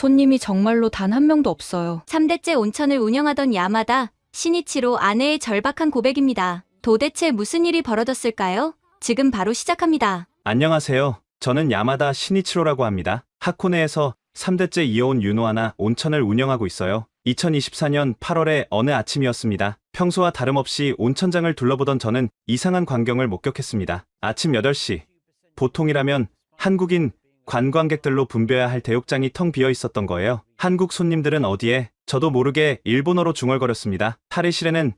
손님이 정말로 단 한 명도 없어요. 3대째 온천을 운영하던 야마다 시니치로 아내의 절박한 고백입니다. 도대체 무슨 일이 벌어졌을까요? 지금 바로 시작합니다. 안녕하세요. 저는 야마다 시니치로라고 합니다. 하코네에서 3대째 이어온 유노하나 온천을 운영하고 있어요. 2024년 8월의 어느 아침이었습니다. 평소와 다름없이 온천장을 둘러보던 저는 이상한 광경을 목격했습니다. 아침 8시. 보통이라면 한국인 관광객들로 붐벼야 할 대욕장이 텅 비어 있었던 거예요. 한국 손님들은 어디에? 저도 모르게 일본어로 중얼거렸습니다. 탈의실에는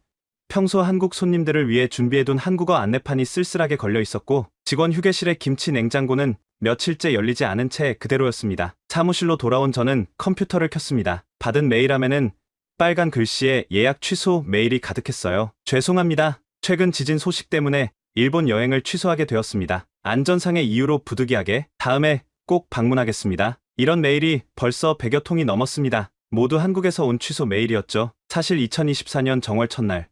평소 한국 손님들을 위해 준비해둔 한국어 안내판이 쓸쓸하게 걸려 있었고, 직원 휴게실의 김치 냉장고는 며칠째 열리지 않은 채 그대로였습니다. 사무실로 돌아온 저는 컴퓨터를 켰습니다. 받은 메일함에는 빨간 글씨에 예약 취소 메일이 가득했어요. 죄송합니다. 최근 지진 소식 때문에 일본 여행을 취소하게 되었습니다. 안전상의 이유로 부득이하게 다음에 꼭 방문하겠습니다. 이런 메일이 벌써 100여 통이 넘었습니다. 모두 한국에서 온 취소 메일이었죠. 사실 2024년 정월 첫날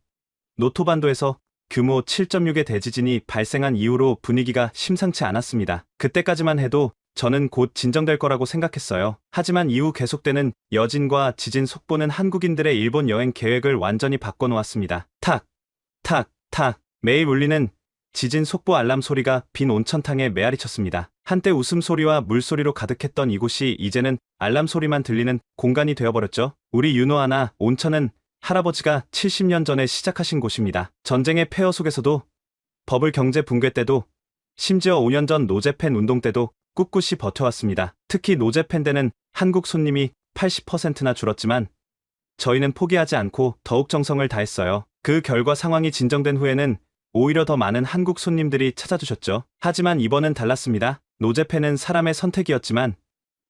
노토반도에서 규모 7.6의 대지진이 발생한 이후로 분위기가 심상치 않았습니다. 그때까지만 해도 저는 곧 진정될 거라고 생각했어요. 하지만 이후 계속되는 여진과 지진 속보는 한국인들의 일본 여행 계획을 완전히 바꿔놓았습니다. 탁, 탁, 탁. 매일 울리는 지진 속보 알람 소리가 빈 온천탕에 메아리쳤습니다. 한때 웃음소리와 물소리로 가득했던 이곳이 이제는 알람 소리만 들리는 공간이 되어버렸죠. 우리 유노하나 온천은 할아버지가 70년 전에 시작하신 곳입니다. 전쟁의 폐허 속에서도, 버블 경제 붕괴 때도, 심지어 5년 전 노제팬 운동 때도 꿋꿋이 버텨왔습니다. 특히 노제팬 때는 한국 손님이 80%나 줄었지만 저희는 포기하지 않고 더욱 정성을 다했어요. 그 결과 상황이 진정된 후에는 오히려 더 많은 한국 손님들이 찾아주셨죠. 하지만 이번은 달랐습니다. 노제팬은 사람의 선택이었지만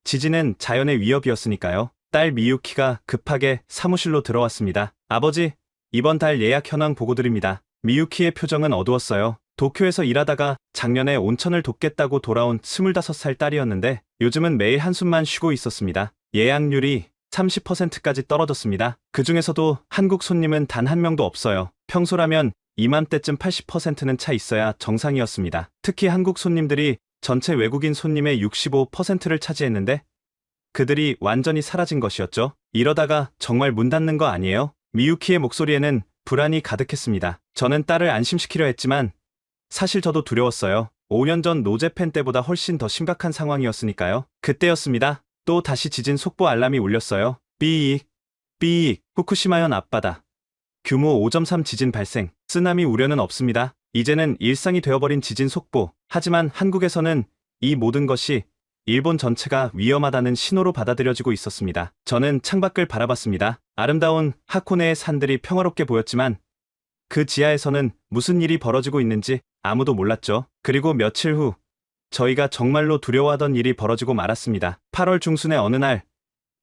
지진은 자연의 위협이었으니까요. 딸 미유키가 급하게 사무실로 들어왔습니다. 아버지, 이번 달 예약 현황 보고드립니다. 미유키의 표정은 어두웠어요. 도쿄에서 일하다가 작년에 온천을 돕겠다고 돌아온 25살 딸이었는데 요즘은 매일 한숨만 쉬고 있었습니다. 예약률이 30%까지 떨어졌습니다. 그 중에서도 한국 손님은 단 한 명도 없어요. 평소라면 이맘때쯤 80%는 차 있어야 정상이었습니다. 특히 한국 손님들이 전체 외국인 손님의 65%를 차지했는데 그들이 완전히 사라진 것이었죠. 이러다가 정말 문 닫는 거 아니에요? 미유키의 목소리에는 불안이 가득했습니다. 저는 딸을 안심시키려 했지만 사실 저도 두려웠어요. 5년 전 노제팬 때보다 훨씬 더 심각한 상황이었으니까요. 그때였습니다. 또 다시 지진 속보 알람이 울렸어요. 삐익, 삐익, 후쿠시마현 앞바다. 규모 5.3 지진 발생. 쓰나미 우려는 없습니다. 이제는 일상이 되어버린 지진 속보. 하지만 한국에서는 이 모든 것이 일본 전체가 위험하다는 신호로 받아들여지고 있었습니다. 저는 창밖을 바라봤습니다. 아름다운 하코네의 산들이 평화롭게 보였지만 그 지하에서는 무슨 일이 벌어지고 있는지 아무도 몰랐죠. 그리고 며칠 후 저희가 정말로 두려워하던 일이 벌어지고 말았습니다. 8월 중순의 어느 날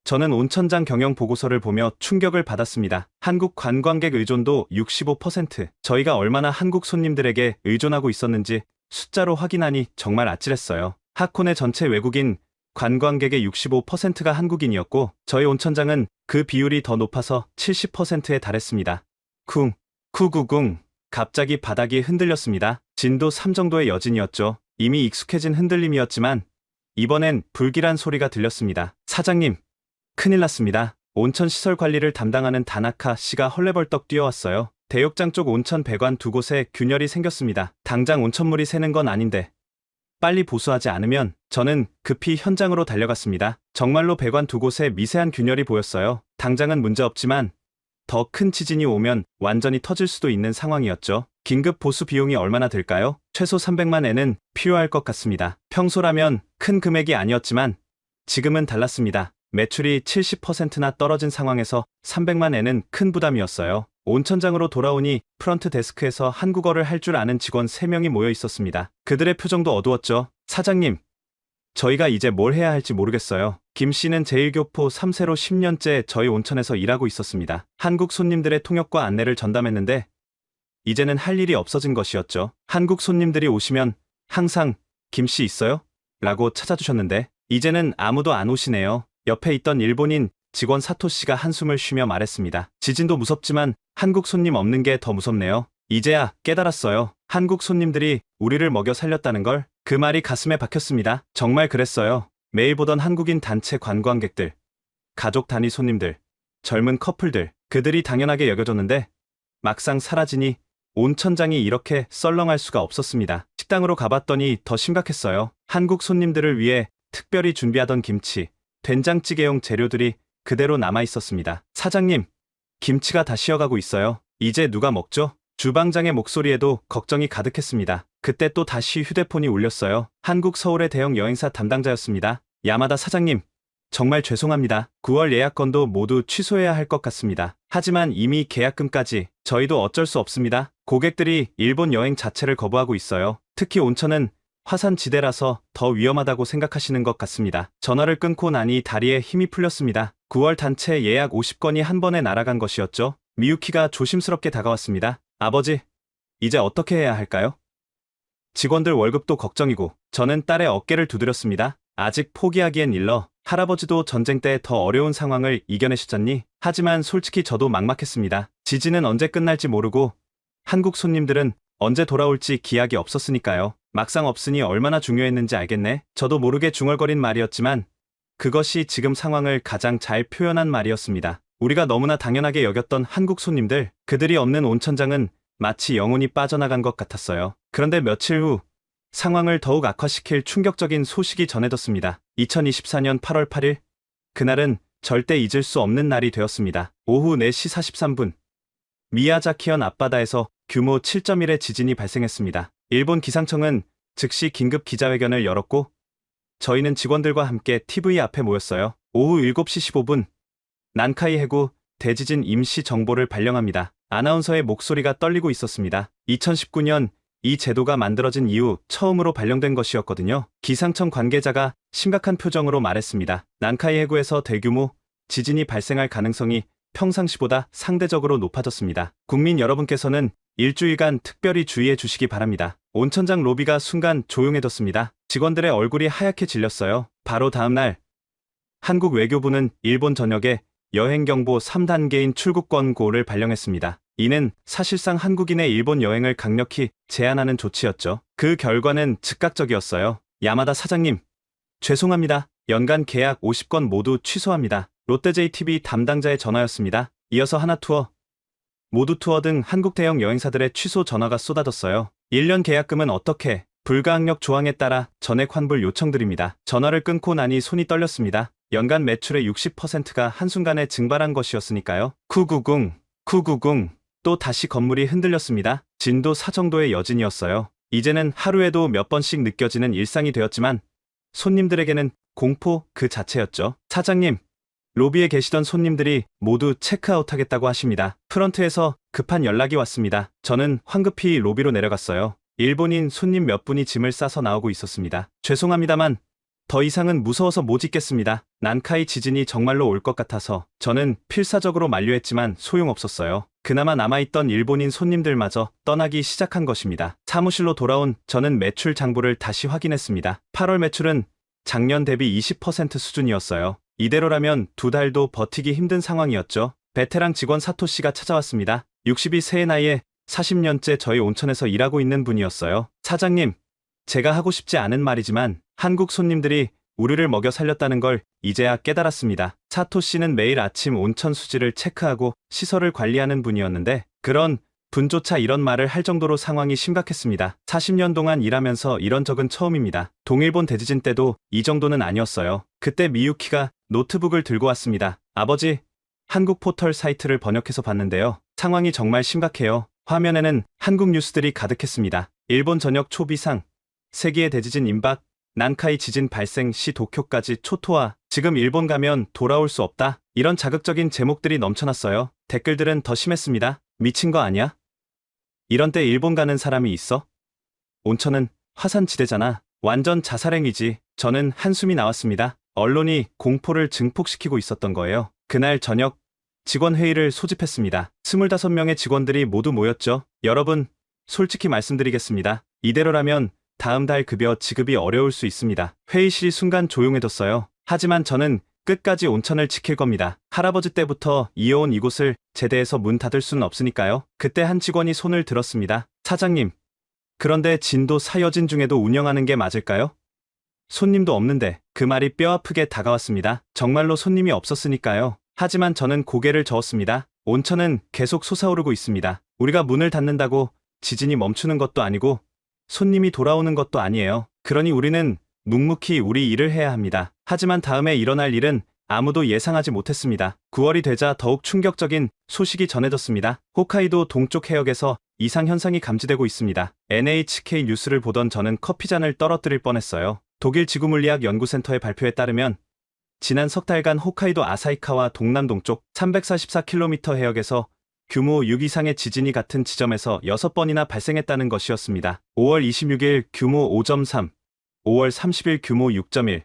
저는 온천장 경영 보고서를 보며 충격을 받았습니다. 한국 관광객 의존도 65%. 저희가 얼마나 한국 손님들에게 의존하고 있었는지 숫자로 확인하니 정말 아찔했어요. 하코네 전체 외국인 관광객의 65%가 한국인이었고 저희 온천장은 그 비율이 더 높아서 70%에 달했습니다. 쿵, 쿠구궁. 갑자기 바닥이 흔들렸습니다. 진도 3 정도의 여진이었죠. 이미 익숙해진 흔들림이었지만 이번엔 불길한 소리가 들렸습니다. 사장님, 큰일 났습니다. 온천 시설 관리를 담당하는 다나카 씨가 헐레벌떡 뛰어왔어요. 대욕장 쪽 온천 배관 두 곳에 균열이 생겼습니다. 당장 온천물이 새는 건 아닌데 빨리 보수하지 않으면. 저는 급히 현장으로 달려갔습니다. 정말로 배관 두 곳에 미세한 균열이 보였어요. 당장은 문제없지만 더 큰 지진이 오면 완전히 터질 수도 있는 상황이었죠. 긴급 보수 비용이 얼마나 들까요? 최소 300만 엔은 필요할 것 같습니다. 평소라면 큰 금액이 아니었지만 지금은 달랐습니다. 매출이 70%나 떨어진 상황에서 300만 엔은 큰 부담이었어요. 온천장으로 돌아오니 프런트 데스크에서 한국어를 할 줄 아는 직원 3명이 모여 있었습니다. 그들의 표정도 어두웠죠. 사장님, 저희가 이제 뭘 해야 할지 모르겠어요. 김 씨는 제1교포 3세로 10년째 저희 온천에서 일하고 있었습니다. 한국 손님들의 통역과 안내를 전담했는데 이제는 할 일이 없어진 것이었죠. 한국 손님들이 오시면 항상 김 씨 있어요? 라고 찾아주셨는데 이제는 아무도 안 오시네요. 옆에 있던 일본인 직원 사토 씨가 한숨을 쉬며 말했습니다. 지진도 무섭지만 한국 손님 없는 게 더 무섭네요. 이제야 깨달았어요. 한국 손님들이 우리를 먹여 살렸다는 걸. 그 말이 가슴에 박혔습니다. 정말 그랬어요. 매일 보던 한국인 단체 관광객들, 가족 단위 손님들, 젊은 커플들, 그들이 당연하게 여겨졌는데 막상 사라지니 온천장이 이렇게 썰렁할 수가 없었습니다. 식당으로 가봤더니 더 심각했어요. 한국 손님들을 위해 특별히 준비하던 김치, 된장찌개용 재료들이 그대로 남아 있었습니다. 사장님, 김치가 다 식어가고 있어요. 이제 누가 먹죠? 주방장의 목소리에도 걱정이 가득했습니다. 그때 또 다시 휴대폰이 울렸어요. 한국 서울의 대형 여행사 담당자였습니다. 야마다 사장님, 정말 죄송합니다. 9월 예약건도 모두 취소해야 할 것 같습니다. 하지만 이미 계약금까지 저희도 어쩔 수 없습니다. 고객들이 일본 여행 자체를 거부하고 있어요. 특히 온천은 화산지대라서 더 위험하다고 생각하시는 것 같습니다. 전화를 끊고 나니 다리에 힘이 풀렸습니다. 9월 단체 예약 50건이 한 번에 날아간 것이었죠. 미유키가 조심스럽게 다가왔습니다. 아버지, 이제 어떻게 해야 할까요? 직원들 월급도 걱정이고 저는 딸의 어깨를 두드렸습니다. 아직 포기하기엔 일러. 할아버지도 전쟁 때 더 어려운 상황을 이겨내셨잖니? 하지만 솔직히 저도 막막했습니다. 지진은 언제 끝날지 모르고 한국 손님들은 언제 돌아올지 기약이 없었으니까요. 막상 없으니 얼마나 중요했는지 알겠네. 저도 모르게 중얼거린 말이었지만 그것이 지금 상황을 가장 잘 표현한 말이었습니다. 우리가 너무나 당연하게 여겼던 한국 손님들, 그들이 없는 온천장은 마치 영혼이 빠져나간 것 같았어요. 그런데 며칠 후 상황을 더욱 악화시킬 충격적인 소식이 전해졌습니다. 2024년 8월 8일, 그날은 절대 잊을 수 없는 날이 되었습니다. 오후 4시 43분, 미야자키현 앞바다에서 규모 7.1의 지진이 발생했습니다. 일본 기상청은 즉시 긴급 기자회견을 열었고 저희는 직원들과 함께 TV 앞에 모였어요. 오후 7시 15분, 난카이 해구 대지진 임시 정보를 발령합니다. 아나운서의 목소리가 떨리고 있었습니다. 2019년 이 제도가 만들어진 이후 처음으로 발령된 것이었거든요. 기상청 관계자가 심각한 표정으로 말했습니다. 난카이 해구에서 대규모 지진이 발생할 가능성이 평상시보다 상대적으로 높아졌습니다. 국민 여러분께서는 일주일간 특별히 주의해 주시기 바랍니다. 온천장 로비가 순간 조용해졌습니다. 직원들의 얼굴이 하얗게 질렸어요. 바로 다음날 한국 외교부는 일본 전역에 여행경보 3단계인 출국권고를 발령했습니다. 이는 사실상 한국인의 일본 여행을 강력히 제한하는 조치였죠. 그 결과는 즉각적이었어요. 야마다 사장님, 죄송합니다. 연간 계약 50건 모두 취소합니다. 롯데JTB 담당자의 전화였습니다. 이어서 하나투어, 모두투어 등 한국 대형 여행사들의 취소 전화가 쏟아졌어요. 1년 계약금은 어떻게? 불가항력 조항에 따라 전액 환불 요청드립니다. 전화를 끊고 나니 손이 떨렸습니다. 연간 매출의 60%가 한순간에 증발한 것이었으니까요. 쿠구궁. 또 다시 건물이 흔들렸습니다. 진도 4 정도의 여진이었어요. 이제는 하루에도 몇 번씩 느껴지는 일상이 되었지만 손님들에게는 공포 그 자체였죠. 사장님, 로비에 계시던 손님들이 모두 체크아웃하겠다고 하십니다. 프런트에서 급한 연락이 왔습니다. 저는 황급히 로비로 내려갔어요. 일본인 손님 몇 분이 짐을 싸서 나오고 있었습니다. 죄송합니다만 더 이상은 무서워서 못 있겠습니다. 난카이 지진이 정말로 올 것 같아서 저는 필사적으로 만류했지만 소용없었어요. 그나마 남아있던 일본인 손님들마저 떠나기 시작한 것입니다. 사무실로 돌아온 저는 매출 장부를 다시 확인했습니다. 8월 매출은 작년 대비 20% 수준이었어요. 이대로라면 2달도 버티기 힘든 상황이었죠. 베테랑 직원 사토씨가 찾아왔습니다. 62세의 나이에 40년째 저희 온천에서 일하고 있는 분이었어요. 사장님, 제가 하고 싶지 않은 말이지만 한국 손님들이 우리를 먹여 살렸다는 걸 이제야 깨달았습니다. 사토씨는 매일 아침 온천 수질을 체크하고 시설을 관리하는 분이었는데 그런 분조차 이런 말을 할 정도로 상황이 심각했습니다. 40년 동안 일하면서 이런 적은 처음입니다. 동일본 대지진 때도 이 정도는 아니었어요. 그때 미유키가 노트북을 들고 왔습니다. 아버지, 한국 포털 사이트를 번역해서 봤는데요. 상황이 정말 심각해요. 화면에는 한국 뉴스들이 가득했습니다. 일본 전역 초비상, 세기의 대지진 임박, 난카이 지진 발생 시 도쿄까지 초토화, 지금 일본 가면 돌아올 수 없다. 이런 자극적인 제목들이 넘쳐났어요. 댓글들은 더 심했습니다. 미친 거 아니야? 이런 때 일본 가는 사람이 있어? 온천은 화산지대잖아. 완전 자살행위지. 저는 한숨이 나왔습니다. 언론이 공포를 증폭시키고 있었던 거예요. 그날 저녁 직원 회의를 소집했습니다. 25명의 직원들이 모두 모였죠. 여러분, 솔직히 말씀드리겠습니다. 이대로라면 다음 달 급여 지급이 어려울 수 있습니다. 회의실이 순간 조용해졌어요. 하지만 저는 끝까지 온천을 지킬 겁니다. 할아버지 때부터 이어온 이곳을 제대해서 문 닫을 수는 없으니까요. 그때 한 직원이 손을 들었습니다. 사장님, 그런데 진도 4여진 중에도 운영하는 게 맞을까요? 손님도 없는데 그 말이 뼈아프게 다가왔습니다. 정말로 손님이 없었으니까요. 하지만 저는 고개를 저었습니다. 온천은 계속 솟아오르고 있습니다. 우리가 문을 닫는다고 지진이 멈추는 것도 아니고 손님이 돌아오는 것도 아니에요. 그러니 우리는 묵묵히 우리 일을 해야 합니다. 하지만 다음에 일어날 일은 아무도 예상하지 못했습니다. 9월이 되자 더욱 충격적인 소식이 전해졌습니다. 홋카이도 동쪽 해역에서 이상 현상이 감지되고 있습니다. NHK 뉴스를 보던 저는 커피잔을 떨어뜨릴 뻔했어요. 독일 지구물리학 연구센터의 발표에 따르면 지난 석 달간 홋카이도 아사히카와 동남 동쪽 344km 해역에서 규모 6 이상의 지진이 같은 지점에서 6번이나 발생했다는 것이었습니다. 5월 26일 규모 5.3, 5월 30일 규모 6.1,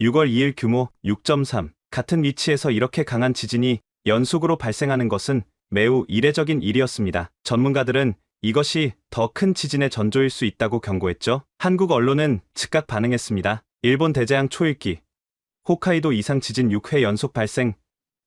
6월 2일 규모 6.3, 같은 위치에서 이렇게 강한 지진이 연속으로 발생하는 것은 매우 이례적인 일이었습니다. 전문가들은 이것이 더 큰 지진의 전조일 수 있다고 경고했죠. 한국 언론은 즉각 반응했습니다. 일본 대재앙 초일기, 홋카이도 이상 지진 6회 연속 발생,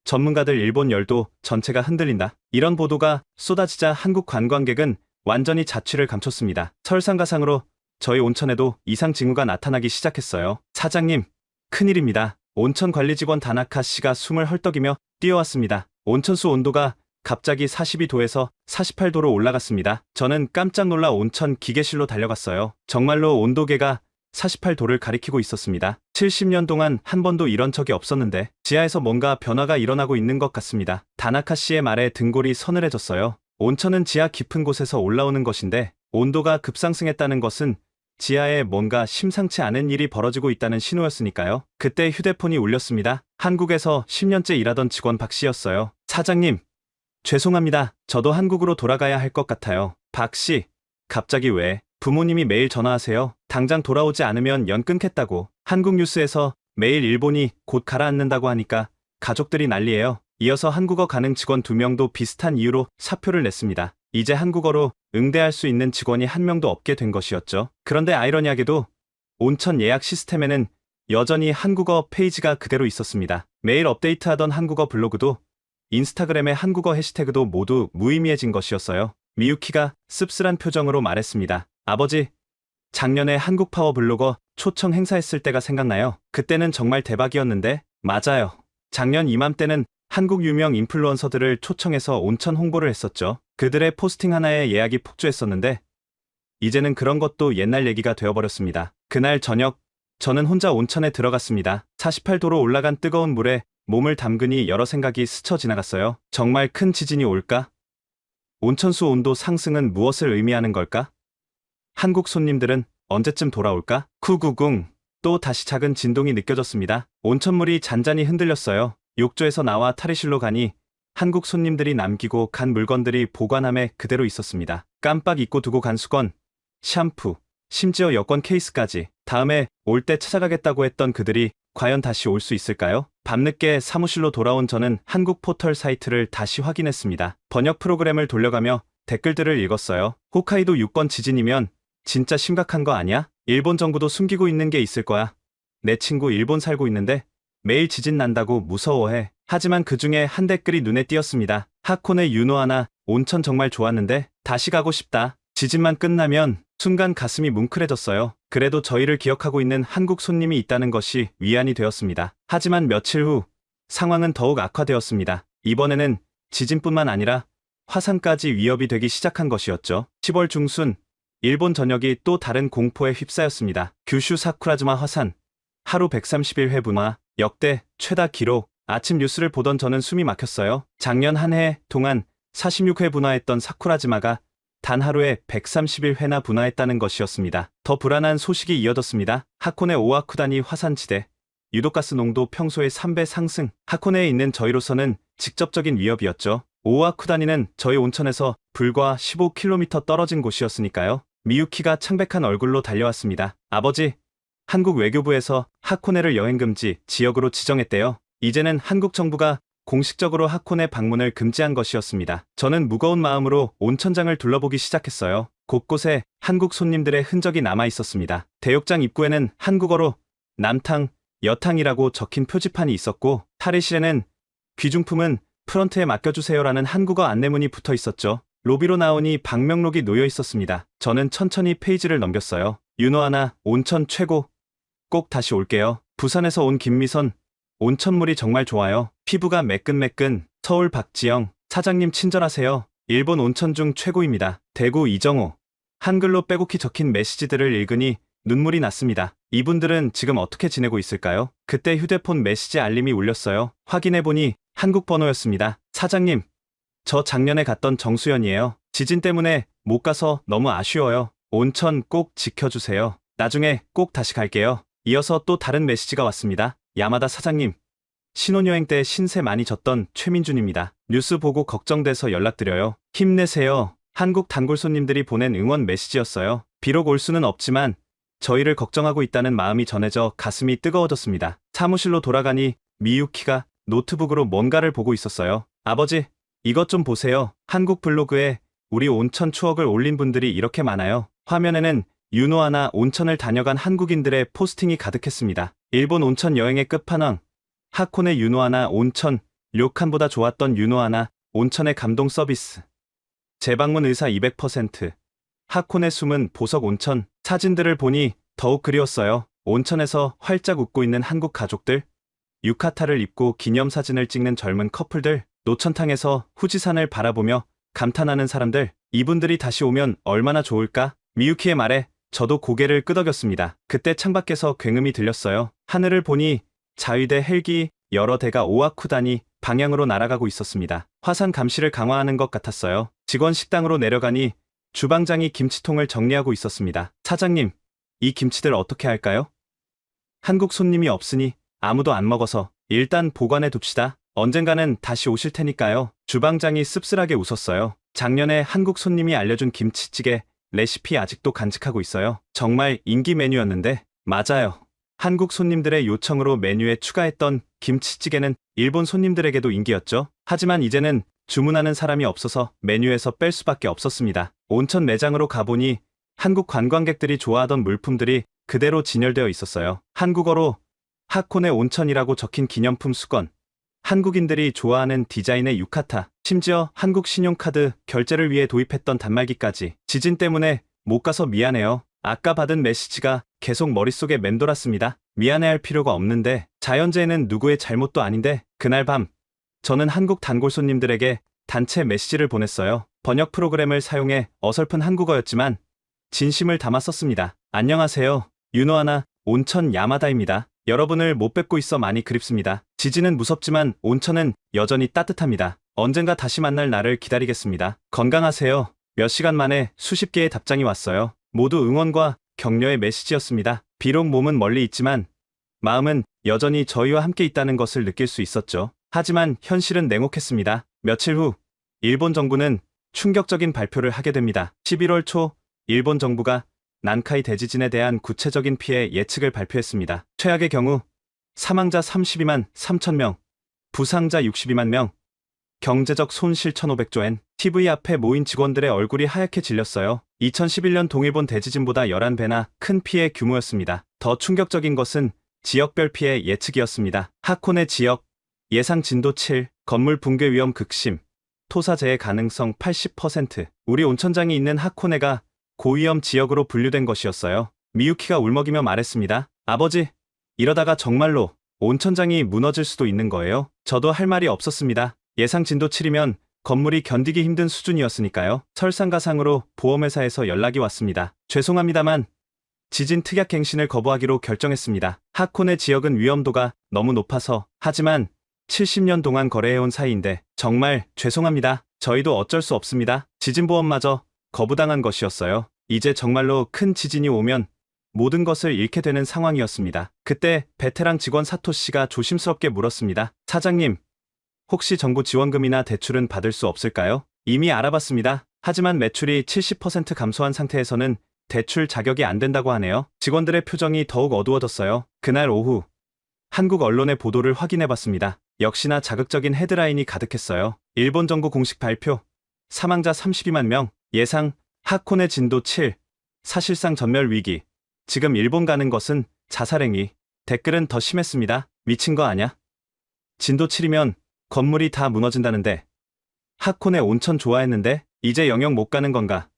전문가들 일본 열도 전체가 흔들린다. 이런 보도가 쏟아지자 한국 관광객은 완전히 자취를 감췄습니다. 설상가상으로 저희 온천에도 이상 징후가 나타나기 시작했어요. 사장님, 큰일입니다. 온천 관리 직원 다나카 씨가 숨을 헐떡이며 뛰어왔습니다. 온천수 온도가 갑자기 42도에서 48도로 올라갔습니다. 저는 깜짝 놀라 온천 기계실로 달려갔어요. 정말로 온도계가 48도를 가리키고 있었습니다. 70년 동안 한 번도 이런 적이 없었는데 지하에서 뭔가 변화가 일어나고 있는 것 같습니다. 다나카 씨의 말에 등골이 서늘해졌어요. 온천은 지하 깊은 곳에서 올라오는 것인데 온도가 급상승했다는 것은 지하에 뭔가 심상치 않은 일이 벌어지고 있다는 신호였으니까요. 그때 휴대폰이 울렸습니다. 한국에서 10년째 일하던 직원 박 씨였어요. 사장님, 죄송합니다. 저도 한국으로 돌아가야 할 것 같아요. 박 씨, 갑자기 왜? 부모님이 매일 전화하세요. 당장 돌아오지 않으면 연 끊겠다고. 한국 뉴스에서 매일 일본이 곧 가라앉는다고 하니까 가족들이 난리예요. 이어서 한국어 가능 직원 2명도 비슷한 이유로 사표를 냈습니다. 이제 한국어로 응대할 수 있는 직원이 한 명도 없게 된 것이었죠. 그런데 아이러니하게도 온천 예약 시스템에는 여전히 한국어 페이지가 그대로 있었습니다. 매일 업데이트하던 한국어 블로그도 인스타그램의 한국어 해시태그도 모두 무의미해진 것이었어요. 미유키가 씁쓸한 표정으로 말했습니다. 아버지, 작년에 한국파워 블로거 초청 행사했을 때가 생각나요. 그때는 정말 대박이었는데. 맞아요. 작년 이맘때는 한국 유명 인플루언서들을 초청해서 온천 홍보를 했었죠. 그들의 포스팅 하나에 예약이 폭주했었는데 이제는 그런 것도 옛날 얘기가 되어버렸습니다. 그날 저녁 저는 혼자 온천에 들어갔습니다. 48도로 올라간 뜨거운 물에 몸을 담그니 여러 생각이 스쳐 지나갔어요. 정말 큰 지진이 올까? 온천수 온도 상승은 무엇을 의미하는 걸까? 한국 손님들은 언제쯤 돌아올까? 쿠구궁. 또 다시 작은 진동이 느껴졌습니다. 온천물이 잔잔히 흔들렸어요. 욕조에서 나와 탈의실로 가니 한국 손님들이 남기고 간 물건들이 보관함에 그대로 있었습니다. 깜빡 잊고 두고 간 수건, 샴푸, 심지어 여권 케이스까지. 다음에 올 때 찾아가겠다고 했던 그들이 과연 다시 올 수 있을까요? 밤늦게 사무실로 돌아온 저는 한국 포털 사이트를 다시 확인했습니다. 번역 프로그램을 돌려가며 댓글들을 읽었어요. 홋카이도 6번 지진이면 진짜 심각한 거 아니야? 일본 정부도 숨기고 있는 게 있을 거야. 내 친구 일본 살고 있는데 매일 지진 난다고 무서워해. 하지만 그 중에 한 댓글이 눈에 띄었습니다. 하코네 유노하나 온천 정말 좋았는데 다시 가고 싶다. 지진만 끝나면 순간 가슴이 뭉클해졌어요. 그래도 저희를 기억하고 있는 한국 손님이 있다는 것이 위안이 되었습니다. 하지만 며칠 후 상황은 더욱 악화되었습니다. 이번에는 지진뿐만 아니라 화산까지 위협이 되기 시작한 것이었죠. 10월 중순 일본 전역이 또 다른 공포에 휩싸였습니다. 규슈 사쿠라즈마 화산 하루 131회 분화 역대 최다 기록. 아침 뉴스를 보던 저는 숨이 막혔어요. 작년 한 해 동안 46회 분화했던 사쿠라지마가 단 하루에 131회나 분화했다는 것이었습니다. 더 불안한 소식이 이어졌습니다. 하코네 오아쿠다니 화산지대. 유독가스 농도 평소의 3배 상승. 하코네에 있는 저희로서는 직접적인 위협이었죠. 오아쿠다니는 저희 온천에서 불과 15km 떨어진 곳이었으니까요. 미유키가 창백한 얼굴로 달려왔습니다. 아버지, 한국 외교부에서 하코네를 여행금지 지역으로 지정했대요. 이제는 한국 정부가 공식적으로 하코네 방문을 금지한 것이었습니다. 저는 무거운 마음으로 온천장을 둘러보기 시작했어요. 곳곳에 한국 손님들의 흔적이 남아 있었습니다. 대욕장 입구에는 한국어로 남탕, 여탕이라고 적힌 표지판이 있었고 탈의실에는 귀중품은 프런트에 맡겨주세요라는 한국어 안내문이 붙어 있었죠. 로비로 나오니 방명록이 놓여 있었습니다. 저는 천천히 페이지를 넘겼어요. 유노하나 온천 최고. 꼭 다시 올게요. 부산에서 온 김미선. 온천물이 정말 좋아요. 피부가 매끈매끈. 서울 박지영. 사장님 친절하세요. 일본 온천 중 최고입니다. 대구 이정호. 한글로 빼곡히 적힌 메시지들을 읽으니 눈물이 났습니다. 이분들은 지금 어떻게 지내고 있을까요? 그때 휴대폰 메시지 알림이 울렸어요. 확인해보니 한국 번호였습니다. 사장님, 저 작년에 갔던 정수연이에요. 지진 때문에 못 가서 너무 아쉬워요. 온천 꼭 지켜주세요. 나중에 꼭 다시 갈게요. 이어서 또 다른 메시지가 왔습니다. 야마다 사장님, 신혼여행 때 신세 많이 졌던 최민준입니다. 뉴스 보고 걱정돼서 연락드려요. 힘내세요. 한국 단골 손님들이 보낸 응원 메시지였어요. 비록 올 수는 없지만 저희를 걱정하고 있다는 마음이 전해져 가슴이 뜨거워졌습니다. 사무실로 돌아가니 미유키가 노트북으로 뭔가를 보고 있었어요. 아버지, 이것 좀 보세요. 한국 블로그에 우리 온천 추억을 올린 분들이 이렇게 많아요. 화면에는 유노아나 온천을 다녀간 한국인들의 포스팅이 가득했습니다. 일본 온천 여행의 끝판왕. 하코네 유노아나 온천. 료칸보다 좋았던 유노아나 온천의 감동 서비스. 재방문 의사 200%. 하코네 숨은 보석 온천. 사진들을 보니 더욱 그리웠어요. 온천에서 활짝 웃고 있는 한국 가족들. 유카타를 입고 기념사진을 찍는 젊은 커플들. 노천탕에서 후지산을 바라보며 감탄하는 사람들. 이분들이 다시 오면 얼마나 좋을까? 미유키의 말에 저도 고개를 끄덕였습니다. 그때 창밖에서 굉음이 들렸어요. 하늘을 보니 자위대 헬기 여러 대가 오아쿠다니 방향으로 날아가고 있었습니다. 화산 감시를 강화하는 것 같았어요. 직원 식당으로 내려가니 주방장이 김치통을 정리하고 있었습니다. 사장님, 이 김치들 어떻게 할까요? 한국 손님이 없으니 아무도 안 먹어서 일단 보관해 둡시다. 언젠가는 다시 오실 테니까요. 주방장이 씁쓸하게 웃었어요. 작년에 한국 손님이 알려준 김치찌개 레시피 아직도 간직하고 있어요. 정말 인기 메뉴였는데. 맞아요. 한국 손님들의 요청으로 메뉴에 추가했던 김치찌개는 일본 손님들에게도 인기였죠. 하지만 이제는 주문하는 사람이 없어서 메뉴에서 뺄 수밖에 없었습니다. 온천 매장으로 가보니 한국 관광객들이 좋아하던 물품들이 그대로 진열되어 있었어요. 한국어로 하코네 온천이라고 적힌 기념품 수건, 한국인들이 좋아하는 디자인의 유카타, 심지어 한국 신용카드 결제를 위해 도입했던 단말기까지. 지진 때문에 못 가서 미안해요. 아까 받은 메시지가 계속 머릿속에 맴돌았습니다. 미안해할 필요가 없는데 자연재해는 누구의 잘못도 아닌데. 그날 밤 저는 한국 단골 손님들에게 단체 메시지를 보냈어요. 번역 프로그램을 사용해 어설픈 한국어였지만 진심을 담아 썼습니다. 안녕하세요. 유노아나 온천 야마다입니다. 여러분을 못 뵙고 있어 많이 그립습니다. 지진은 무섭지만 온천은 여전히 따뜻합니다. 언젠가 다시 만날 날을 기다리겠습니다. 건강하세요. 몇 시간 만에 수십 개의 답장이 왔어요. 모두 응원과 격려의 메시지였습니다. 비록 몸은 멀리 있지만 마음은 여전히 저희와 함께 있다는 것을 느낄 수 있었죠. 하지만 현실은 냉혹했습니다. 며칠 후 일본 정부는 충격적인 발표를 하게 됩니다. 11월 초 일본 정부가 난카이 대지진에 대한 구체적인 피해 예측을 발표했습니다. 최악의 경우 사망자 32만 3천 명, 부상자 62만 명, 경제적 손실 1,500조 엔. TV 앞에 모인 직원들의 얼굴이 하얗게 질렸어요. 2011년 동일본 대지진보다 11배나 큰 피해 규모였습니다. 더 충격적인 것은 지역별 피해 예측이었습니다. 하코네 지역 예상 진도 7, 건물 붕괴 위험 극심, 토사재해 가능성 80%. 우리 온천장이 있는 하코네가 고위험 지역으로 분류된 것이었어요. 미유키가 울먹이며 말했습니다. 아버지, 이러다가 정말로 온천장이 무너질 수도 있는 거예요. 저도 할 말이 없었습니다. 예상 진도 7이면 건물이 견디기 힘든 수준이었으니까요. 설상가상으로 보험회사에서 연락이 왔습니다. 죄송합니다만 지진 특약갱신을 거부하기로 결정했습니다. 하코네 지역은 위험도가 너무 높아서. 하지만 70년 동안 거래해온 사이인데 정말 죄송합니다. 저희도 어쩔 수 없습니다. 지진보험마저 거부당한 것이었어요. 이제 정말로 큰 지진이 오면 모든 것을 잃게 되는 상황이었습니다. 그때 베테랑 직원 사토 씨가 조심스럽게 물었습니다. 사장님, 혹시 정부 지원금이나 대출은 받을 수 없을까요? 이미 알아봤습니다. 하지만 매출이 70% 감소한 상태에서는 대출 자격이 안 된다고 하네요. 직원들의 표정이 더욱 어두워졌어요. 그날 오후 한국 언론의 보도를 확인해봤습니다. 역시나 자극적인 헤드라인이 가득했어요. 일본 정부 공식 발표, 사망자 32만 명, 예상 하코네 진도 7, 사실상 전멸 위기, 지금 일본 가는 것은 자살행위. 댓글은 더 심했습니다. 미친 거 아냐? 진도 7이면 건물이 다 무너진다는데. 하코네 온천 좋아했는데 이제 영영 못 가는 건가?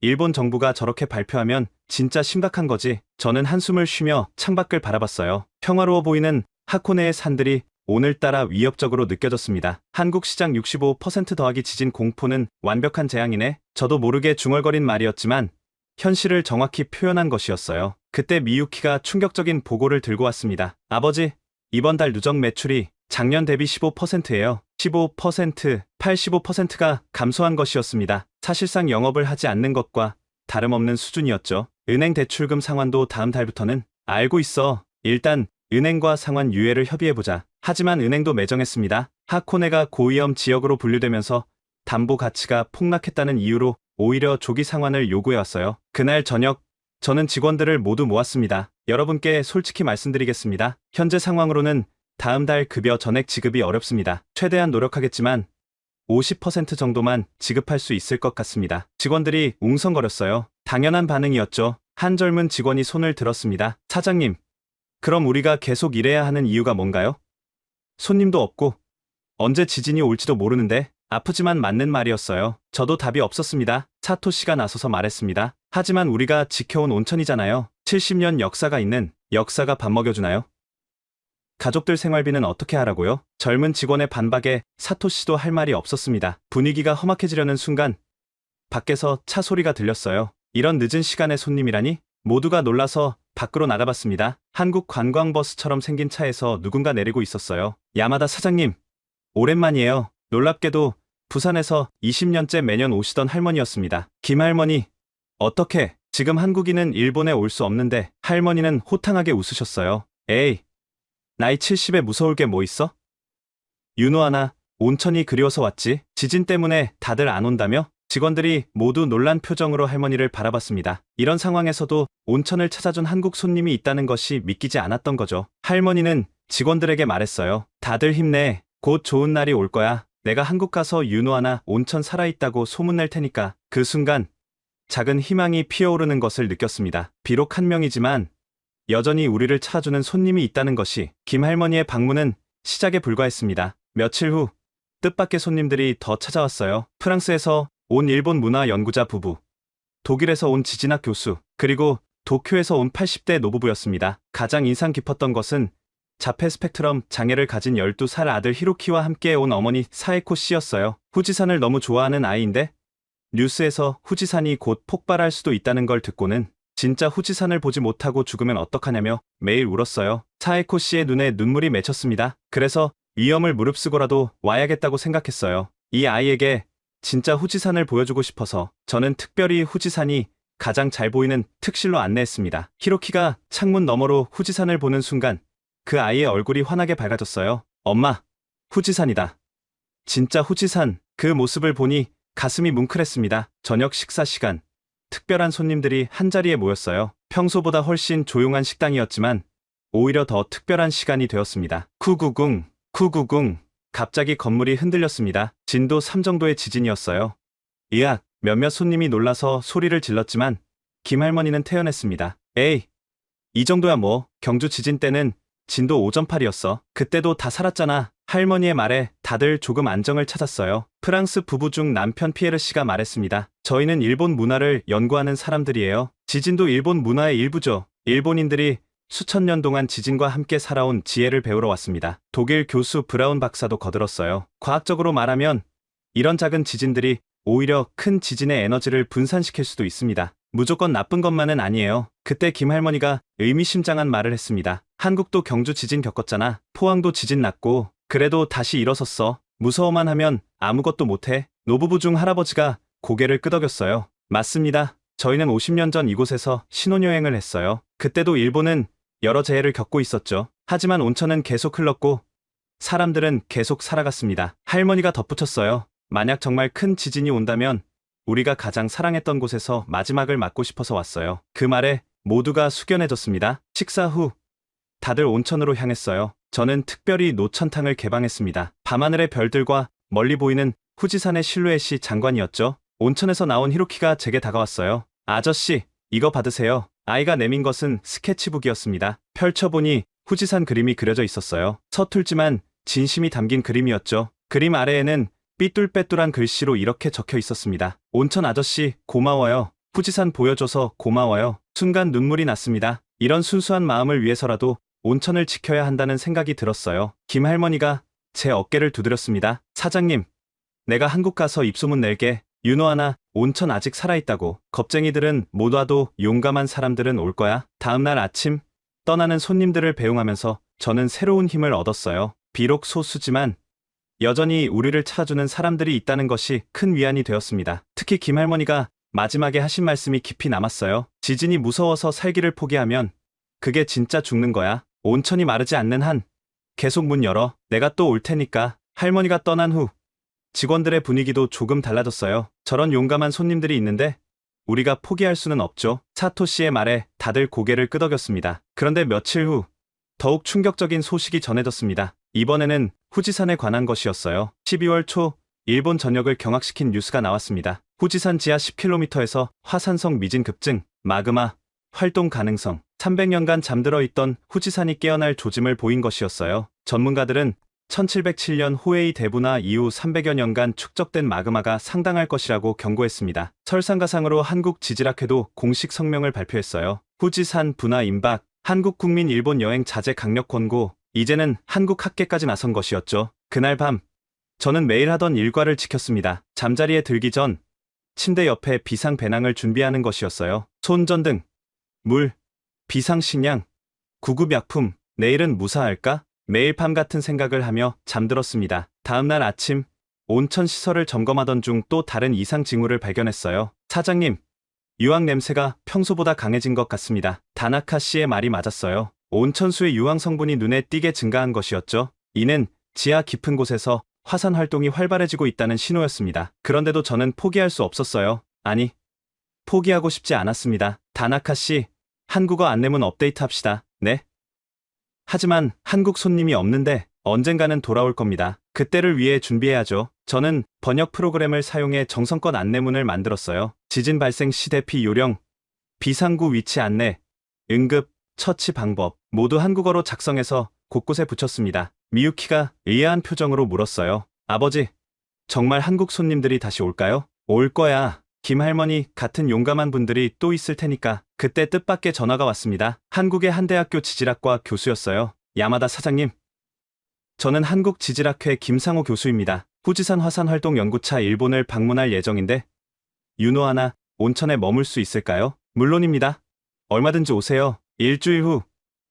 일본 정부가 저렇게 발표하면 진짜 심각한 거지. 저는 한숨을 쉬며 창밖을 바라봤어요. 평화로워 보이는 하코네의 산들이 오늘따라 위협적으로 느껴졌습니다. 한국 시장 65% 더하기 지진 공포는 완벽한 재앙이네. 저도 모르게 중얼거린 말이었지만 현실을 정확히 표현한 것이었어요. 그때 미유키가 충격적인 보고를 들고 왔습니다. 아버지, 이번 달 누적 매출이 작년 대비 15%예요. 15%, 85%가 감소한 것이었습니다. 사실상 영업을 하지 않는 것과 다름없는 수준이었죠. 은행 대출금 상환도 다음 달부터는 알고 있어. 일단 은행과 상환 유예를 협의해보자. 하지만 은행도 매정했습니다. 하코네가 고위험 지역으로 분류되면서 담보 가치가 폭락했다는 이유로 오히려 조기 상환을 요구해왔어요. 그날 저녁 저는 직원들을 모두 모았습니다. 여러분께 솔직히 말씀드리겠습니다. 현재 상황으로는 다음 달 급여 전액 지급이 어렵습니다. 최대한 노력하겠지만 50% 정도만 지급할 수 있을 것 같습니다. 직원들이 웅성거렸어요. 당연한 반응이었죠. 한 젊은 직원이 손을 들었습니다. 사장님, 그럼 우리가 계속 일해야 하는 이유가 뭔가요? 손님도 없고 언제 지진이 올지도 모르는데. 아프지만 맞는 말이었어요. 저도 답이 없었습니다. 사토시가 나서서 말했습니다. 하지만 우리가 지켜온 온천이잖아요. 70년 역사가 있는 역사가 밥 먹여주나요? 가족들 생활비는 어떻게 하라고요? 젊은 직원의 반박에 사토시도 할 말이 없었습니다. 분위기가 험악해지려는 순간 밖에서 차 소리가 들렸어요. 이런 늦은 시간에 손님이라니? 모두가 놀라서 밖으로 나가봤습니다. 한국 관광버스처럼 생긴 차에서 누군가 내리고 있었어요. 야마다 사장님, 오랜만이에요. 놀랍게도 부산에서 20년째 매년 오시던 할머니였습니다. 김할머니, 어떻게 지금 한국인은 일본에 올 수 없는데. 할머니는 호탕하게 웃으셨어요. 에이, 나이 70에 무서울 게 뭐 있어? 유노아나, 온천이 그리워서 왔지. 지진 때문에 다들 안 온다며? 직원들이 모두 놀란 표정으로 할머니를 바라봤습니다. 이런 상황에서도 온천을 찾아준 한국 손님이 있다는 것이 믿기지 않았던 거죠. 할머니는 직원들에게 말했어요. 다들 힘내. 곧 좋은 날이 올 거야. 내가 한국 가서 유노아나 온천 살아있다고 소문낼 테니까. 그 순간 작은 희망이 피어오르는 것을 느꼈습니다. 비록 한 명이지만 여전히 우리를 찾아주는 손님이 있다는 것이. 김할머니의 방문은 시작에 불과했습니다. 며칠 후 뜻밖의 손님들이 더 찾아왔어요. 프랑스에서 온 일본 문화 연구자 부부, 독일에서 온 지진학 교수, 그리고 도쿄에서 온 80대 노부부였습니다. 가장 인상 깊었던 것은 자폐 스펙트럼 장애를 가진 12살 아들 히로키와 함께 온 어머니 사에코 씨였어요. 후지산을 너무 좋아하는 아이인데 뉴스에서 후지산이 곧 폭발할 수도 있다는 걸 듣고는 진짜 후지산을 보지 못하고 죽으면 어떡하냐며 매일 울었어요. 사에코 씨의 눈에 눈물이 맺혔습니다. 그래서 위험을 무릅쓰고라도 와야겠다고 생각했어요. 이 아이에게 진짜 후지산을 보여주고 싶어서 저는 특별히 후지산이 가장 잘 보이는 특실로 안내했습니다. 히로키가 창문 너머로 후지산을 보는 순간 그 아이의 얼굴이 환하게 밝아졌어요. 엄마, 후지산이다. 진짜 후지산. 그 모습을 보니 가슴이 뭉클했습니다. 저녁 식사 시간. 특별한 손님들이 한자리에 모였어요. 평소보다 훨씬 조용한 식당이었지만 오히려 더 특별한 시간이 되었습니다. 쿠구궁, 쿠구궁. 갑자기 건물이 흔들렸습니다. 진도 3 정도의 지진이었어요. 으악, 몇몇 손님이 놀라서 소리를 질렀지만 김할머니는 태연했습니다. 에이, 이 정도야 뭐. 경주 지진 때는 진도 5.8이었어. 그때도 다 살았잖아. 할머니의 말에 다들 조금 안정을 찾았어요. 프랑스 부부 중 남편 피에르 씨가 말했습니다. 저희는 일본 문화를 연구하는 사람들이에요. 지진도 일본 문화의 일부죠. 일본인들이 수천 년 동안 지진과 함께 살아온 지혜를 배우러 왔습니다. 독일 교수 브라운 박사도 거들었어요. 과학적으로 말하면 이런 작은 지진들이 오히려 큰 지진의 에너지를 분산시킬 수도 있습니다. 무조건 나쁜 것만은 아니에요. 그때 김할머니가 의미심장한 말을 했습니다. 한국도 경주 지진 겪었잖아. 포항도 지진 났고 그래도 다시 일어섰어. 무서워만 하면 아무것도 못해. 노부부 중 할아버지가 고개를 끄덕였어요. 맞습니다. 저희는 50년 전 이곳에서 신혼여행을 했어요. 그때도 일본은 여러 재해를 겪고 있었죠. 하지만 온천은 계속 흘렀고 사람들은 계속 살아갔습니다. 할머니가 덧붙였어요. 만약 정말 큰 지진이 온다면 우리가 가장 사랑했던 곳에서 마지막을 맞고 싶어서 왔어요. 그 말에 모두가 숙연해졌습니다. 식사 후 다들 온천으로 향했어요. 저는 특별히 노천탕을 개방했습니다. 밤하늘의 별들과 멀리 보이는 후지산의 실루엣이 장관이었죠. 온천에서 나온 히로키가 제게 다가왔어요. 아저씨, 이거 받으세요. 아이가 내민 것은 스케치북이었습니다. 펼쳐보니 후지산 그림이 그려져 있었어요. 서툴지만 진심이 담긴 그림이었죠. 그림 아래에는 삐뚤빼뚤한 글씨로 이렇게 적혀 있었습니다. 온천 아저씨, 고마워요. 후지산 보여줘서 고마워요. 순간 눈물이 났습니다. 이런 순수한 마음을 위해서라도 온천을 지켜야 한다는 생각이 들었어요. 김 할머니가 제 어깨를 두드렸습니다. 사장님, 내가 한국 가서 입소문 낼게. 윤호아나 온천 아직 살아있다고. 겁쟁이들은 못 와도 용감한 사람들은 올 거야. 다음날 아침 떠나는 손님들을 배웅하면서 저는 새로운 힘을 얻었어요. 비록 소수지만 여전히 우리를 찾아주는 사람들이 있다는 것이 큰 위안이 되었습니다. 특히 김 할머니가 마지막에 하신 말씀이 깊이 남았어요. 지진이 무서워서 살기를 포기하면 그게 진짜 죽는 거야. 온천이 마르지 않는 한 계속 문 열어. 내가 또 올 테니까. 할머니가 떠난 후 직원들의 분위기도 조금 달라졌어요. 저런 용감한 손님들이 있는데 우리가 포기할 수는 없죠. 사토 씨의 말에 다들 고개를 끄덕였습니다. 그런데 며칠 후 더욱 충격적인 소식이 전해졌습니다. 이번에는 후지산에 관한 것이었어요. 12월 초 일본 전역을 경악시킨 뉴스가 나왔습니다. 후지산 지하 10km에서 화산성 미진 급증, 마그마, 활동 가능성. 300년간 잠들어 있던 후지산이 깨어날 조짐을 보인 것이었어요. 전문가들은 1707년 호에이 대분화 이후 300여 년간 축적된 마그마가 상당할 것이라고 경고했습니다. 설상가상으로 한국 지질학회도 공식 성명을 발표했어요. 후지산 분화 임박, 한국 국민 일본 여행 자제 강력 권고, 이제는 한국 학계까지 나선 것이었죠. 그날 밤, 저는 매일 하던 일과를 지켰습니다. 잠자리에 들기 전 침대 옆에 비상 배낭을 준비하는 것이었어요. 손전등, 물, 비상식량, 구급약품, 내일은 무사할까? 매일 밤 같은 생각을 하며 잠들었습니다. 다음날 아침 온천 시설을 점검하던 중 또 다른 이상 징후를 발견했어요. 사장님, 유황 냄새가 평소보다 강해진 것 같습니다. 다나카 씨의 말이 맞았어요. 온천수의 유황 성분이 눈에 띄게 증가한 것이었죠. 이는 지하 깊은 곳에서 화산 활동이 활발해지고 있다는 신호였습니다. 그런데도 저는 포기할 수 없었어요. 아니, 포기하고 싶지 않았습니다. 다나카 씨, 한국어 안내문 업데이트 합시다. 네? 하지만 한국 손님이 없는데 언젠가는 돌아올 겁니다. 그때를 위해 준비해야죠. 저는 번역 프로그램을 사용해 정성껏 안내문을 만들었어요. 지진 발생 시 대피 요령, 비상구 위치 안내, 응급, 처치 방법 모두 한국어로 작성해서 곳곳에 붙였습니다. 미유키가 의아한 표정으로 물었어요. 아버지, 정말 한국 손님들이 다시 올까요? 올 거야. 김 할머니 같은 용감한 분들이 또 있을 테니까. 그때 뜻밖의 전화가 왔습니다. 한국의 한 대학교 지질학과 교수였어요. 야마다 사장님. 저는 한국지질학회 김상호 교수입니다. 후지산 화산활동 연구차 일본을 방문할 예정인데 윤호아나 온천에 머물 수 있을까요? 물론입니다. 얼마든지 오세요. 일주일 후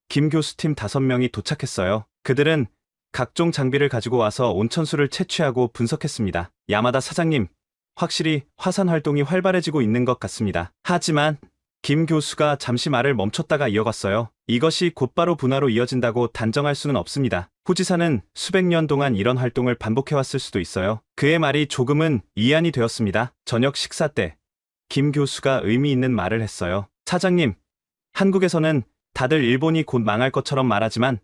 김 교수팀 5명이 도착했어요. 그들은 각종 장비를 가지고 와서 온천수를 채취하고 분석했습니다. 야마다 사장님, 확실히 화산 활동이 활발해지고 있는 것 같습니다. 하지만 김 교수가 잠시 말을 멈췄다가 이어갔어요. 이것이 곧바로 분화로 이어진다고 단정할 수는 없습니다. 후지산은 수백 년 동안 이런 활동을 반복해왔을 수도 있어요. 그의 말이 조금은 이안이 되었습니다. 저녁 식사 때 김 교수가 의미 있는 말을 했어요. 사장님, 한국에서는 다들 일본이 곧 망할 것처럼 말하지만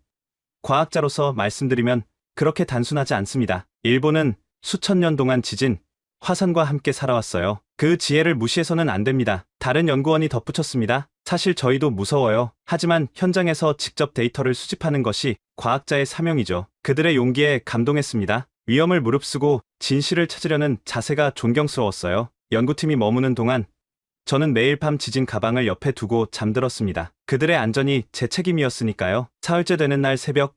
과학자로서 말씀드리면 그렇게 단순하지 않습니다. 일본은 수천 년 동안 지진, 화산과 함께 살아왔어요. 그 지혜를 무시해서는 안 됩니다. 다른 연구원이 덧붙였습니다. 사실 저희도 무서워요. 하지만 현장에서 직접 데이터를 수집하는 것이 과학자의 사명이죠. 그들의 용기에 감동했습니다. 위험을 무릅쓰고 진실을 찾으려는 자세가 존경스러웠어요. 연구팀이 머무는 동안 저는 매일 밤 지진 가방을 옆에 두고 잠들었습니다. 그들의 안전이 제 책임이었으니까요. 사흘째 되는 날 새벽,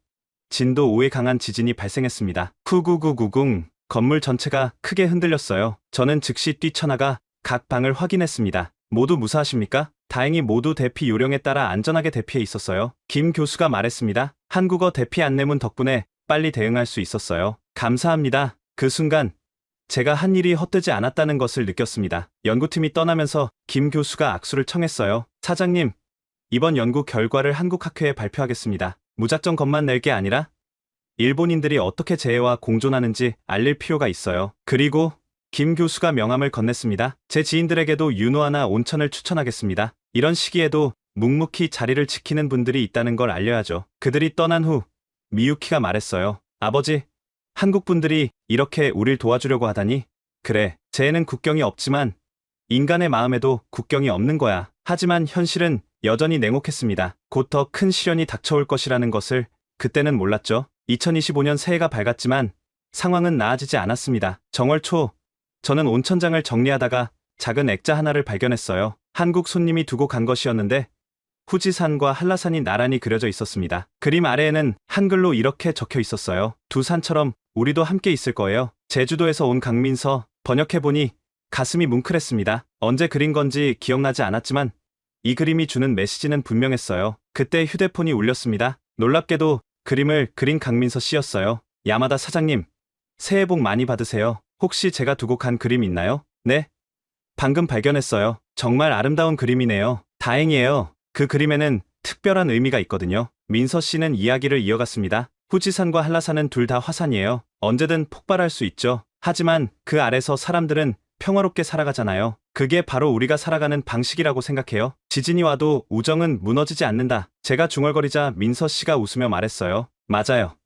진도 5의 강한 지진이 발생했습니다. 후구구구궁. 건물 전체가 크게 흔들렸어요. 저는 즉시 뛰쳐나가 각 방을 확인했습니다. 모두 무사하십니까? 다행히 모두 대피 요령에 따라 안전하게 대피해 있었어요. 김 교수가 말했습니다. 한국어 대피 안내문 덕분에 빨리 대응할 수 있었어요. 감사합니다. 그 순간 제가 한 일이 헛되지 않았다는 것을 느꼈습니다. 연구팀이 떠나면서 김 교수가 악수를 청했어요. 사장님, 이번 연구 결과를 한국 학회에 발표하겠습니다. 무작정 겁만 낼 게 아니라 일본인들이 어떻게 재해와 공존하는지 알릴 필요가 있어요. 그리고 김 교수가 명함을 건넸습니다. 제 지인들에게도 윤호아나 온천을 추천하겠습니다. 이런 시기에도 묵묵히 자리를 지키는 분들이 있다는 걸 알려야죠. 그들이 떠난 후 미유키가 말했어요. 아버지, 한국 분들이 이렇게 우릴 도와주려고 하다니. 그래, 재해는 국경이 없지만 인간의 마음에도 국경이 없는 거야. 하지만 현실은 여전히 냉혹했습니다. 곧 더 큰 시련이 닥쳐올 것이라는 것을 그때는 몰랐죠. 2025년 새해가 밝았지만 상황은 나아지지 않았습니다. 정월 초 저는 온천장을 정리하다가 작은 액자 하나를 발견했어요. 한국 손님이 두고 간 것이었는데 후지산과 한라산이 나란히 그려져 있었습니다. 그림 아래에는 한글로 이렇게 적혀 있었어요. 두 산처럼 우리도 함께 있을 거예요. 제주도에서 온 강민서. 번역해보니 가슴이 뭉클했습니다. 언제 그린 건지 기억나지 않았지만 이 그림이 주는 메시지는 분명했어요. 그때 휴대폰이 울렸습니다. 놀랍게도 그림을 그린 강민서 씨였어요. 야마다 사장님, 새해 복 많이 받으세요. 혹시 제가 두고 간 그림 있나요? 네? 방금 발견했어요. 정말 아름다운 그림이네요. 다행이에요. 그 그림에는 특별한 의미가 있거든요. 민서 씨는 이야기를 이어갔습니다. 후지산과 한라산은 둘 다 화산이에요. 언제든 폭발할 수 있죠. 하지만 그 아래서 사람들은 평화롭게 살아가잖아요. 그게 바로 우리가 살아가는 방식이라고 생각해요. 지진이 와도 우정은 무너지지 않는다. 제가 중얼거리자 민서 씨가 웃으며 말했어요. 맞아요.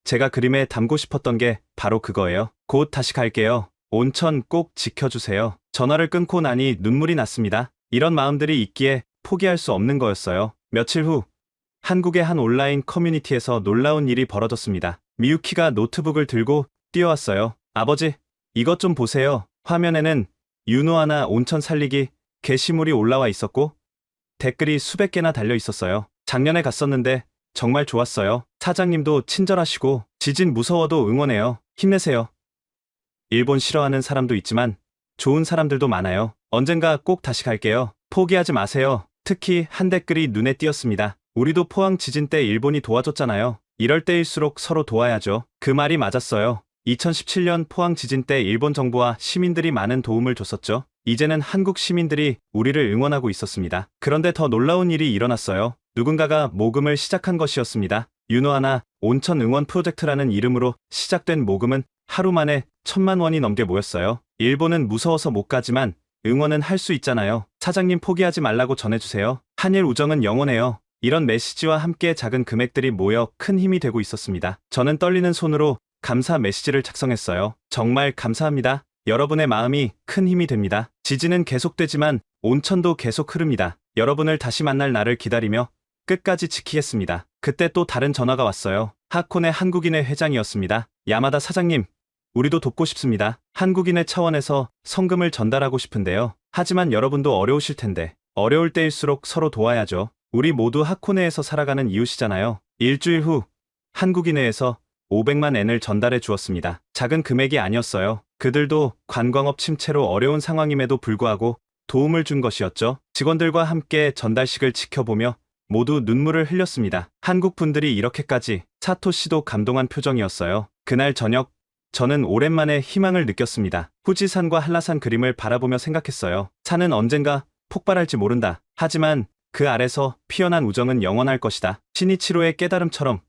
제가 그림에 담고 싶었던 게 바로 그거예요. 곧 다시 갈게요. 온천 꼭 지켜주세요. 전화를 끊고 나니 눈물이 났습니다. 이런 마음들이 있기에 포기할 수 없는 거였어요. 며칠 후 한국의 한 온라인 커뮤니티에서 놀라운 일이 벌어졌습니다. 미유키가 노트북을 들고 뛰어왔어요. 아버지, 이것 좀 보세요. 화면에는 유노하나 온천 살리기 게시물이 올라와 있었고 댓글이 수백 개나 달려 있었어요. 작년에 갔었는데 정말 좋았어요. 사장님도 친절하시고 지진 무서워도 응원해요. 힘내세요. 일본 싫어하는 사람도 있지만 좋은 사람들도 많아요. 언젠가 꼭 다시 갈게요. 포기하지 마세요. 특히 한 댓글이 눈에 띄었습니다. 우리도 포항 지진 때 일본이 도와줬잖아요. 이럴 때일수록 서로 도와야죠. 그 말이 맞았어요. 2017년 포항 지진 때 일본 정부와 시민들이 많은 도움을 줬었죠. 이제는 한국 시민들이 우리를 응원하고 있었습니다. 그런데 더 놀라운 일이 일어났어요. 누군가가 모금을 시작한 것이었습니다. 유노하나 온천 응원 프로젝트라는 이름으로 시작된 모금은 하루 만에 1,000만 원이 넘게 모였어요. 일본은 무서워서 못 가지만 응원은 할 수 있잖아요. 사장님 포기하지 말라고 전해주세요. 한일 우정은 영원해요. 이런 메시지와 함께 작은 금액들이 모여 큰 힘이 되고 있었습니다. 저는 떨리는 손으로 감사 메시지를 작성했어요. 정말 감사합니다. 여러분의 마음이 큰 힘이 됩니다. 지진은 계속되지만 온천도 계속 흐릅니다. 여러분을 다시 만날 날을 기다리며 끝까지 지키겠습니다. 그때 또 다른 전화가 왔어요. 하코네 한국인회 회장이었습니다. 야마다 사장님, 우리도 돕고 싶습니다. 한국인회 차원에서 성금을 전달하고 싶은데요. 하지만 여러분도 어려우실 텐데 어려울 때일수록 서로 도와야죠. 우리 모두 하코네에서 살아가는 이웃이잖아요. 일주일 후 한국인회에서 500만 엔을 전달해 주었습니다. 작은 금액이 아니었어요. 그들도 관광업 침체로 어려운 상황임에도 불구하고 도움을 준 것이었죠. 직원들과 함께 전달식을 지켜보며 모두 눈물을 흘렸습니다. 한국 분들이 이렇게까지. 사토 씨도 감동한 표정이었어요. 그날 저녁 저는 오랜만에 희망을 느꼈습니다. 후지산과 한라산 그림을 바라보며 생각했어요. 산은 언젠가 폭발할지 모른다. 하지만 그 아래서 피어난 우정은 영원할 것이다. 시니치로의 깨달음처럼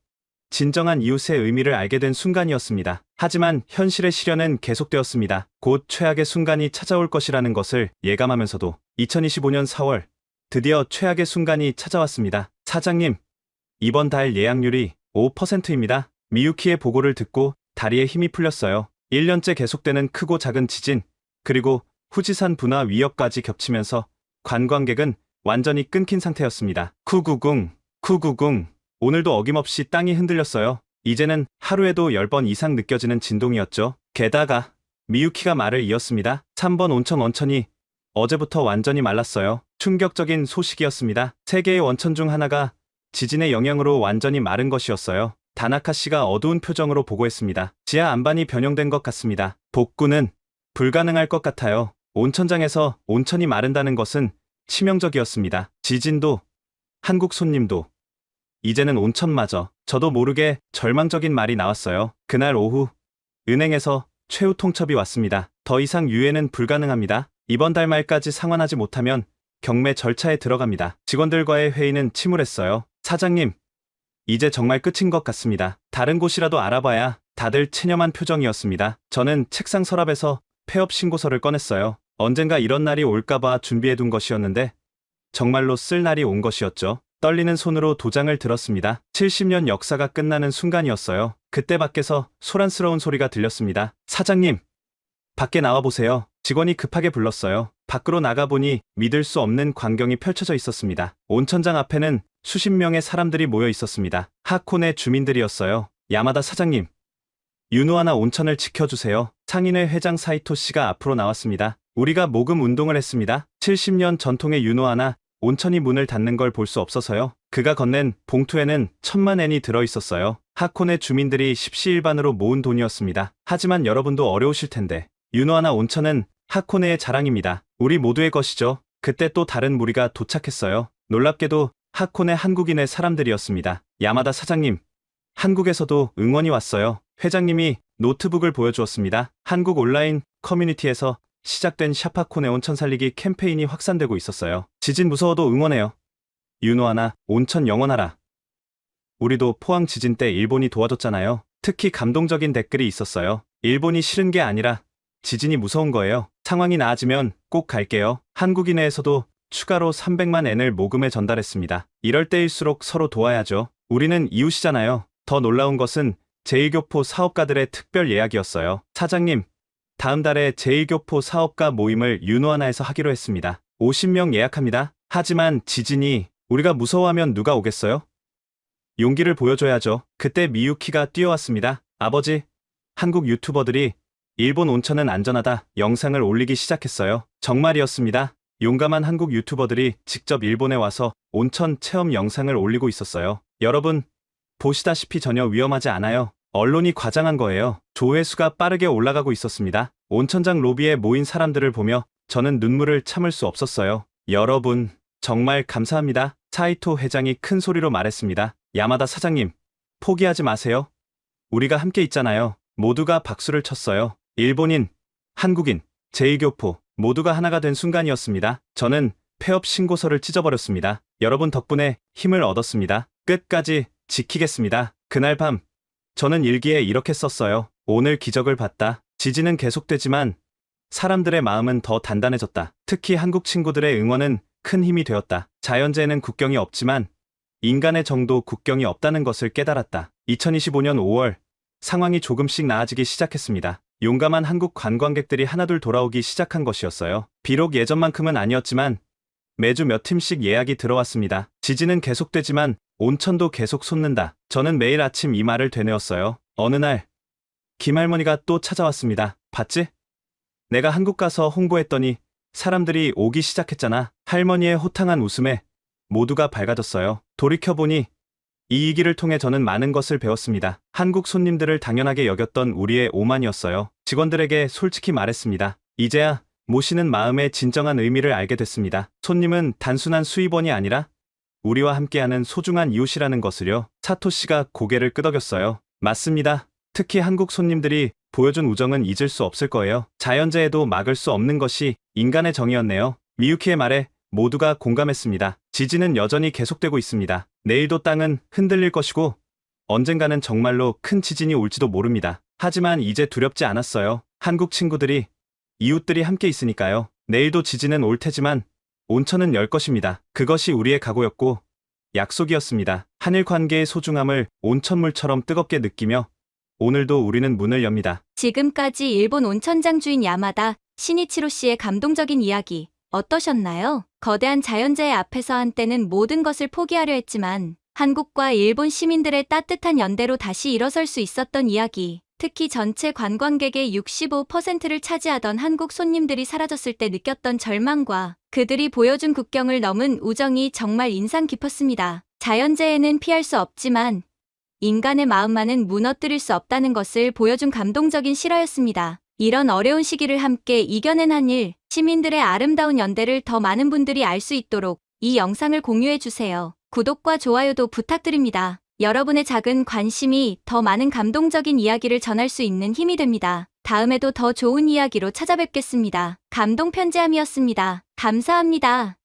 진정한 이웃의 의미를 알게 된 순간이었습니다. 하지만 현실의 시련은 계속되었습니다. 곧 최악의 순간이 찾아올 것이라는 것을 예감하면서도 2025년 4월 드디어 최악의 순간이 찾아왔습니다. 사장님, 이번 달 예약률이 5%입니다. 미유키의 보고를 듣고 다리에 힘이 풀렸어요. 1년째 계속되는 크고 작은 지진, 그리고 후지산 분화 위협까지 겹치면서 관광객은 완전히 끊긴 상태였습니다. 쿠구궁, 쿠구궁. 오늘도 어김없이 땅이 흔들렸어요. 이제는 하루에도 10번 이상 느껴지는 진동이었죠. 게다가 미유키가 말을 이었습니다. 3번 온천 원천이 어제부터 완전히 말랐어요. 충격적인 소식이었습니다. 세 개의 원천 중 하나가 지진의 영향으로 완전히 마른 것이었어요. 다나카 씨가 어두운 표정으로 보고했습니다. 지하 안반이 변형된 것 같습니다. 복구는 불가능할 것 같아요. 온천장에서 온천이 마른다는 것은 치명적이었습니다. 지진도, 한국 손님도, 이제는 온천마저. 저도 모르게 절망적인 말이 나왔어요. 그날 오후 은행에서 최후 통첩이 왔습니다. 더 이상 유예는 불가능합니다. 이번 달 말까지 상환하지 못하면 경매 절차에 들어갑니다. 직원들과의 회의는 침울했어요. 사장님, 이제 정말 끝인 것 같습니다. 다른 곳이라도 알아봐야. 다들 체념한 표정이었습니다. 저는 책상 서랍에서 폐업 신고서를 꺼냈어요. 언젠가 이런 날이 올까봐 준비해둔 것이었는데 정말로 쓸 날이 온 것이었죠. 떨리는 손으로 도장을 들었습니다. 70년 역사가 끝나는 순간이었어요. 그때 밖에서 소란스러운 소리가 들렸습니다. 사장님, 밖에 나와보세요. 직원이 급하게 불렀어요. 밖으로 나가보니 믿을 수 없는 광경이 펼쳐져 있었습니다. 온천장 앞에는 수십 명의 사람들이 모여 있었습니다. 하코네 주민들이었어요. 야마다 사장님, 유노하나 온천을 지켜주세요. 상인회 회장 사이토 씨가 앞으로 나왔습니다. 우리가 모금 운동을 했습니다. 70년 전통의 윤호하나 온천이 문을 닫는 걸 볼 수 없어서요. 그가 건넨 봉투에는 1,000만 엔이 들어있었어요. 하코네 주민들이 십시일반으로 모은 돈이었습니다. 하지만 여러분도 어려우실 텐데 윤호하나 온천은 하코네의 자랑입니다. 우리 모두의 것이죠. 그때 또 다른 무리가 도착했어요. 놀랍게도 하코네 한국인의 사람들이었습니다. 야마다 사장님, 한국에서도 응원이 왔어요. 회장님이 노트북을 보여주었습니다. 한국 온라인 커뮤니티에서 시작된 샤파코네 온천 살리기 캠페인이 확산되고 있었어요. 지진 무서워도 응원해요. 윤호하나 온천 영원하라. 우리도 포항 지진 때 일본이 도와줬잖아요. 특히 감동적인 댓글이 있었어요. 일본이 싫은 게 아니라 지진이 무서운 거예요. 상황이 나아지면 꼭 갈게요. 한국인회에서도 추가로 300만 엔을 모금에 전달했습니다. 이럴 때일수록 서로 도와야죠. 우리는 이웃이잖아요. 더 놀라운 것은 제1교포 사업가들의 특별 예약이었어요. 사장님, 다음 달에 제1교포 사업가 모임을 윤호하나에서 하기로 했습니다. 50명 예약합니다. 하지만 지진이 우리가 무서워하면 누가 오겠어요? 용기를 보여줘야죠. 그때 미유키가 뛰어왔습니다. 아버지, 한국 유튜버들이 일본 온천은 안전하다 영상을 올리기 시작했어요. 정말이었습니다. 용감한 한국 유튜버들이 직접 일본에 와서 온천 체험 영상을 올리고 있었어요. 여러분, 보시다시피 전혀 위험하지 않아요. 언론이 과장한 거예요. 조회수가 빠르게 올라가고 있었습니다. 온천장 로비에 모인 사람들을 보며 저는 눈물을 참을 수 없었어요. 여러분, 정말 감사합니다. 사이토 회장이 큰 소리로 말했습니다. 야마다 사장님, 포기하지 마세요. 우리가 함께 있잖아요. 모두가 박수를 쳤어요. 일본인, 한국인, 제1교포 모두가 하나가 된 순간이었습니다. 저는 폐업 신고서를 찢어버렸습니다. 여러분 덕분에 힘을 얻었습니다. 끝까지 지키겠습니다. 그날 밤 저는 일기에 이렇게 썼어요. 오늘 기적을 봤다. 지진은 계속되지만 사람들의 마음은 더 단단해졌다. 특히 한국 친구들의 응원은 큰 힘이 되었다. 자연재해는 국경이 없지만 인간의 정도 국경이 없다는 것을 깨달았다. 2025년 5월 상황이 조금씩 나아지기 시작했습니다. 용감한 한국 관광객들이 하나둘 돌아오기 시작한 것이었어요. 비록 예전만큼은 아니었지만 매주 몇 팀씩 예약이 들어왔습니다. 지진은 계속되지만 온천도 계속 솟는다. 저는 매일 아침 이 말을 되뇌었어요. 어느 날 김할머니가 또 찾아왔습니다. 봤지? 내가 한국 가서 홍보했더니 사람들이 오기 시작했잖아. 할머니의 호탕한 웃음에 모두가 밝아졌어요. 돌이켜보니 이 위기를 통해 저는 많은 것을 배웠습니다. 한국 손님들을 당연하게 여겼던 우리의 오만이었어요. 직원들에게 솔직히 말했습니다. 이제야 모시는 마음의 진정한 의미를 알게 됐습니다. 손님은 단순한 수입원이 아니라 우리와 함께하는 소중한 이웃이라는 것을요. 사토 씨가 고개를 끄덕였어요. 맞습니다. 특히 한국 손님들이 보여준 우정은 잊을 수 없을 거예요. 자연재해도 막을 수 없는 것이 인간의 정이었네요. 미유키의 말에 모두가 공감했습니다. 지진은 여전히 계속되고 있습니다. 내일도 땅은 흔들릴 것이고 언젠가는 정말로 큰 지진이 올지도 모릅니다. 하지만 이제 두렵지 않았어요. 한국 친구들이, 이웃들이 함께 있으니까요. 내일도 지진은 올 테지만 온천은 열 것입니다. 그것이 우리의 각오였고 약속이었습니다. 한일 관계의 소중함을 온천물처럼 뜨겁게 느끼며 오늘도 우리는 문을 엽니다. 지금까지 일본 온천장 주인 야마다 시니치로 씨의 감동적인 이야기 어떠셨나요? 거대한 자연재해 앞에서 한때는 모든 것을 포기하려 했지만 한국과 일본 시민들의 따뜻한 연대로 다시 일어설 수 있었던 이야기. 특히 전체 관광객의 65%를 차지하던 한국 손님들이 사라졌을 때 느꼈던 절망과 그들이 보여준 국경을 넘은 우정이 정말 인상 깊었습니다. 자연재해는 피할 수 없지만 인간의 마음만은 무너뜨릴 수 없다는 것을 보여준 감동적인 실화였습니다. 이런 어려운 시기를 함께 이겨낸 한일 시민들의 아름다운 연대를 더 많은 분들이 알 수 있도록 이 영상을 공유해주세요. 구독과 좋아요도 부탁드립니다. 여러분의 작은 관심이 더 많은 감동적인 이야기를 전할 수 있는 힘이 됩니다. 다음에도 더 좋은 이야기로 찾아뵙겠습니다. 감동 편지함이었습니다. 감사합니다.